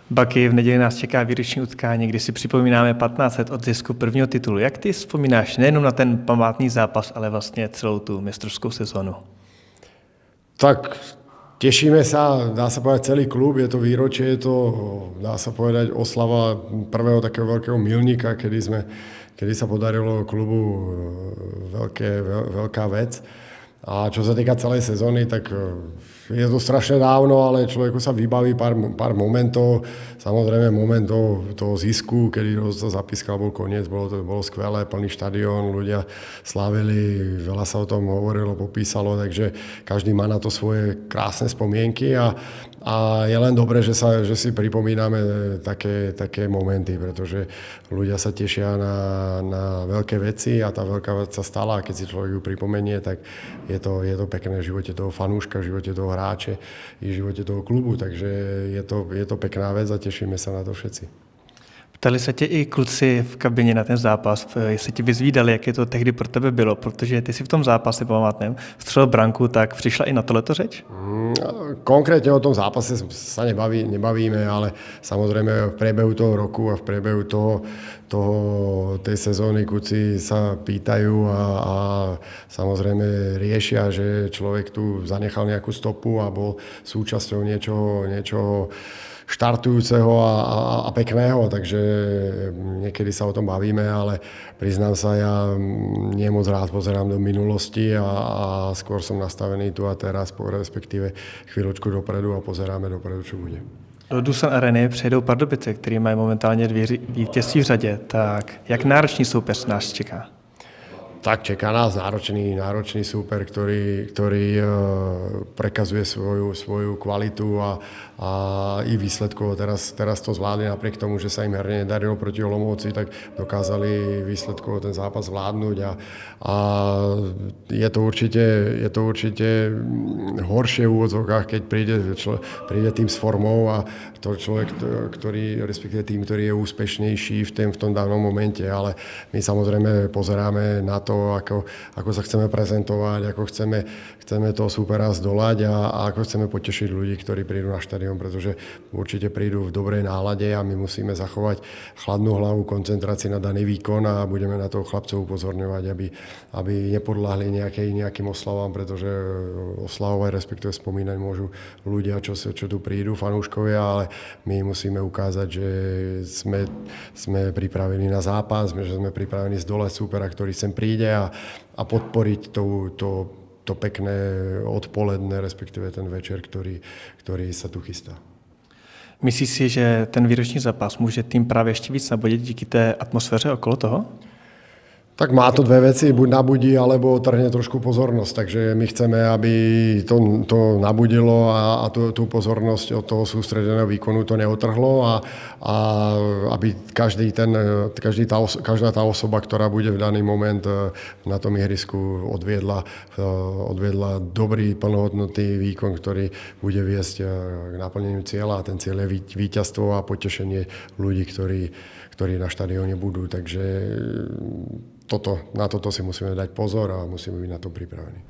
Baky, v neděli nás čeká výroční utkání, kdy si připomínáme 15 let od zisku prvního titulu. Jak ty vzpomínáš nejenom na ten památný zápas, ale vlastně celou tu mistrovskou sezonu? Tak tešíme sa, dá sa povedať, celý klub, je to výročie, je to, dá sa povedať, oslava prvého takého veľkého milníka, kedy sa podarilo klubu veľká vec. A čo sa týka celej sezóny, tak je to strašne dávno, ale človeku sa vybaví pár momentov. Samozrejme momentov toho zisku, kedy to zapískal, bol koniec, bolo skvelé, plný štadión, ľudia slávili, veľa sa o tom hovorilo, popísalo, takže každý má na to svoje krásne spomienky a je len dobré, že si pripomíname také momenty, pretože ľudia sa tešia na veľké veci a tá veľká vec sa stala a keď si človek ju pripomenie, tak je to pekné v živote toho fanúška, v živote toho hráče i v živote toho klubu, takže je to pekná vec a tešíme sa na to všetci. Ptali se tě i kluci v kabině na ten zápas, jestli ti vyzvídali, jak je to tehdy pro tebe bylo, protože ty si v tom zápase, pamatném, střelil branku, tak přišla i na tohleto řeč? Konkrétne o tom zápase sa nebavíme, ale samozrejme v priebehu toho roku a v priebehu tej sezóny kluci sa pýtajú a samozrejme riešia, že človek tu zanechal nejakú stopu a bol súčasťou niečoho štartujúceho a pekného, takže niekedy sa o tom bavíme, ale priznám sa, ja nie moc rád pozerám do minulosti a skôr som nastavený tu a teraz, respektíve chvíľočku dopredu a pozeráme dopredu, čo bude. Do Dusan Areny přejdou Pardubice, který mají momentálně 2 vítězství v řadě, tak jak náročný soupeř nás čeká? Tak čeká nás náročný súper, ktorý prekazuje svoju kvalitu a i výsledkov. Teraz to zvládli napriek tomu, že sa im herne nedarilo proti Olomouci, tak dokázali výsledkovo ten zápas zvládnuť a je to určite horšie v úvodzovkách, keď príde tým s formou a to človek, respektíve tým, ktorý je úspešnejší v tom danom momente, ale my samozrejme pozeráme na to, ako sa chceme prezentovať, ako chceme toho súpera zdolať a ako chceme potešiť ľudí, ktorí prídu na štadión, pretože určite prídu v dobrej nálade a my musíme zachovať chladnú hlavu, koncentrácii na daný výkon a budeme na toho chlapcov upozorňovať, aby nepodľahli nejakým oslavám, pretože oslavovať, respektíve spomínať môžu ľudia, čo tu prídu, fanúškovia, ale my musíme ukázať, že sme pripravení na zápas, že sme pripravení zdolať súpera, ktorý sem príde a podporiť to pekné odpoledne, respektíve ten večer, ktorý sa tu chystá. Myslíš si, že ten výroční zápas může tým právě ještě víc nabodit díky té atmosféře okolo toho? Tak má to dve veci, buď nabudí, alebo trhne trošku pozornosť. Takže my chceme, aby to nabudilo a tú pozornosť od toho sústredeného výkonu to neotrhlo a aby každá tá osoba, ktorá bude v daný moment na tom ihrisku odviedla dobrý, plnohodnotný výkon, ktorý bude viesť k naplneniu cieľa a ten cieľ je víťazstvo a potešenie ľudí, ktorí na štadióne budú. Takže na toto si musíme dať pozor a musíme byť na to pripravení.